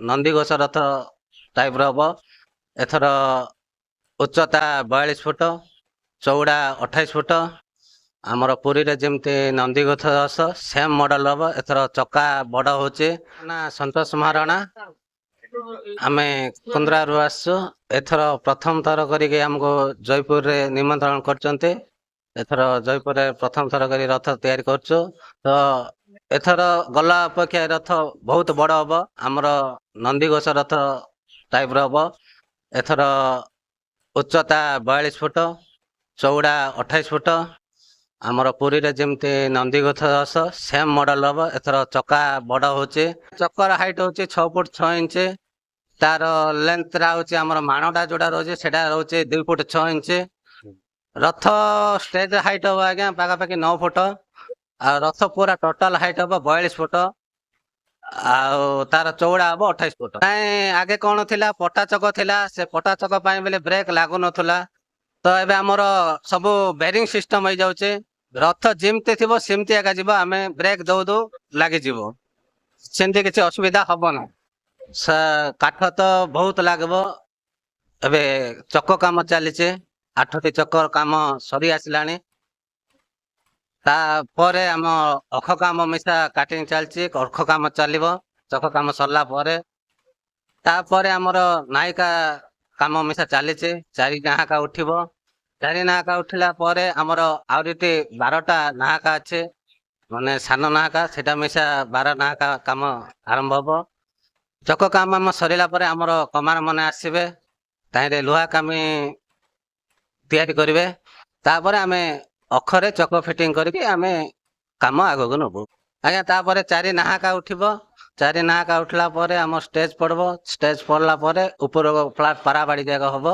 ନନ୍ଦିଘୋଷ ରଥ ଟାଇପ୍ର ହବ। ଏଥର ଉଚ୍ଚତା 42 ଫୁଟ, ଚଉଡ଼ା 28 ଫୁଟ। ଆମର ପୁରୀରେ ଯେମିତି ନନ୍ଦିଘୋଷ ରଥ ସେମ୍ ମଡେଲ ହବ। ଏଥର ଚକା ବଡ଼ ହଉଛି। ନା ସନ୍ତୋଷ ମହାରଣା, ଆମେ କୁନ୍ଦ୍ରାରୁ ଆସିଛୁ। ଏଥର ପ୍ରଥମ ଥର କରିକି ଆମକୁ ଜୟପୁରରେ ନିମନ୍ତ୍ରଣ କରିଛନ୍ତି। ଏଥର ଜୟପୁରରେ ପ୍ରଥମ ଥର କରି ରଥ ତିଆରି କରୁଛୁ। ତ ଏଥର ଗଲା ଅପେକ୍ଷା ରଥ ବହୁତ ବଡ଼ ହବ। ଆମର ନନ୍ଦିଘୋଷ ରଥ ଟାଇପ୍ର ହବ। ଏଥର ଉଚ୍ଚତା 42 ଫୁଟ, ଚଉଡ଼ା 28 ଫୁଟ। ଆମର ପୁରୀରେ ଯେମିତି ନନ୍ଦିଘୋଷ ରଥ ସେମ୍ ମଡେଲ ହବ। ଏଥର ଚକା ବଡ଼ ହଉଛି। ଚକର ହାଇଟ୍ ହଉଛି 6 ଫୁଟ 6 ଇଞ୍ଚ। ତାର ଲେନ୍ଥଟା ହଉଛି ଆମର ମାଣଟା ଯୋଉଟା ରହୁଛି ସେଟା ରହୁଛି 2 ଫୁଟ 6 ଇଞ୍ଚ। ରଥ ଷ୍ଟେଜ ହାଇଟ୍ ହବ ଆଜ୍ଞା ପାଖାପାଖି 9 ଫୁଟ। ଆଉ ରଥ ପୁରା ଟୋଟାଲ ହାଇଟ୍ ହବ 42 ଫୁଟ। ଆଉ ତାର ଚଉଡ଼ା ହବ 28 ଫୁଟ। ନାଇଁ ଆଗେ କଣ ଥିଲା, ପଟା ଚକ ଥିଲା। ସେ ପଟା ଚକ ପାଇଁ ବୋଲେ ବ୍ରେକ୍ ଲାଗୁନଥିଲା। ତ ଏବେ ଆମର ସବୁ ବେରିଂ ସିଷ୍ଟମ ହେଇଯାଉଛି। ରଥ ଯେମିତି ଥିବ ସେମିତି ଏକା ଯିବ। ଆମେ ବ୍ରେକ୍ ଦଉ ଦଉ ଲାଗିଯିବ, ସେମିତି କିଛି ଅସୁବିଧା ହବ ନା। କାଠ ତ ବହୁତ ଲାଗିବ। ଏବେ ଚକ କାମ ଚାଲିଛି। 8ଟି ଚକ କାମ ସରି ଆସିଲାଣି। ତାପରେ ଆମ ଅଖ କାମ ମିଶା କାଟିଂ ଚାଲିଛି। ଅଖ କାମ ଚାଲିବ ଚକ କାମ ସରିଲା ପରେ। ତାପରେ ଆମର ନାୟିକା କାମ ମିଶା ଚାଲିଛି। 4 ନାହାକା ଉଠିବ। 4 ନାହାକା ଉଠିଲା ପରେ ଆମର ଆହୁରି 12ଟା ନାହାକା ଅଛି, ମାନେ ସାନ ନାହାକା। ସେଟା ମିଶା 12 ନାହାକା କାମ ଆରମ୍ଭ ହବ। ଚକ କାମ ସରିଲା ପରେ ଆମର କମାର ମାନେ ଆସିବେ। ତାହିଁରେ ଲୁହା କାମି ତିଆରି କରିବେ। ତାପରେ ଆମେ ଅଖରେ ଚକ ଫିଟିଂ କରିକି ଆମେ କାମ ଆଗକୁ ନେବୁ ଆଜ୍ଞା। ତାପରେ 4 ନାହାକା ଉଠିବ। 4 ନାହାକା ଉଠିଲା ପରେ ଆମ ଷ୍ଟେଜ ପଡିବ। ଷ୍ଟେଜ ପଡିଲା ପରେ ଉପର ପାରାବାଡ଼ି ଜାଗା ହବ।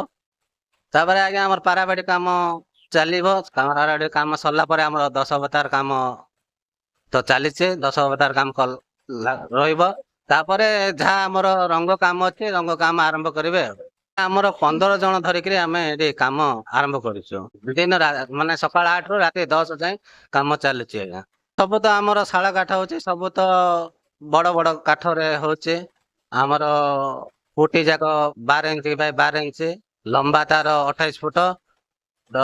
ତାପରେ ଆଜ୍ଞା ଆମର ପାରାବାଡ଼ି କାମ ଚାଲିବ। ପାରାବାଡ଼ି କାମ ସରିଲା ପରେ ଆମର 10 ଅବତାର କାମ ତ ଚାଲିଛି। 10 ଅବତାର କାମ ରହିବ। ତାପରେ ଯାହା ଆମର ରଙ୍ଗ କାମ ଅଛି, ରଙ୍ଗ କାମ ଆରମ୍ଭ କରିବେ। ଆମର 15 ଜଣ ଧରିକିରି ଆମେ ଏଠି କାମ ଆରମ୍ଭ କରିଛୁ। ଦିନ ମାନେ ସକାଳ 8ରୁ ରାତି 10 ଯାଏଁ କାମ ଚାଲିଛି ଆଜ୍ଞା। ସବୁ ତ ଆମର ଶାଳ କାଠ ହଉଛି। ସବୁ ତ ବଡ ବଡ କାଠରେ ହଉଛି। ଆମର ପୁଟି ଯାକ 12 ଇଞ୍ଚ ବାଇ 12 ଇଞ୍ଚ ଲମ୍ବା, ତାର 28 ଫୁଟ। ତ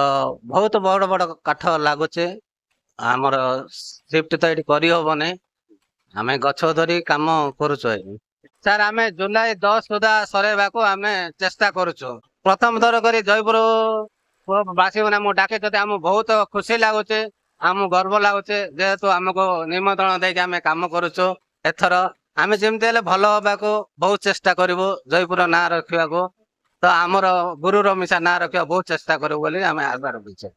ବହୁତ ବଡ ବଡ କାଠ ଲାଗୁଛି। ଆମର ସିଫ୍ଟ ତ ଏଠି କରିହବନି। ଆମେ ଗଛ ଧରି କାମ କରୁଛୁ ଆଜ୍ଞା। ସାର୍ ଆମେ ଜୁଲାଇ 10 ସୁଦ୍ଧା ସରେଇବାକୁ ଆମେ ଚେଷ୍ଟା କରୁଛୁ। ପ୍ରଥମ ଥର କରି ଜୟପୁର ବାସୀମାନେ ଆମକୁ ଡାକିଛନ୍ତି। ଆମକୁ ବହୁତ ଖୁସି ଲାଗୁଛି, ଆମକୁ ଗର୍ବ ଲାଗୁଛି। ଯେହେତୁ ଆମକୁ ନିମନ୍ତ୍ରଣ ଦେଇକି ଆମେ କାମ କରୁଛୁ। ଏଥର ଆମେ ଯେମିତି ହେଲେ ଭଲ ହବାକୁ ବହୁତ ଚେଷ୍ଟା କରିବୁ। ଜୟପୁର ନାଁ ରଖିବାକୁ, ତ ଆମର ଗୁରୁର ମିଶା ନାଁ ରଖିବାକୁ ବହୁତ ଚେଷ୍ଟା କରିବୁ ବୋଲି ଆମେ ଆଶା ରଖିଛୁ।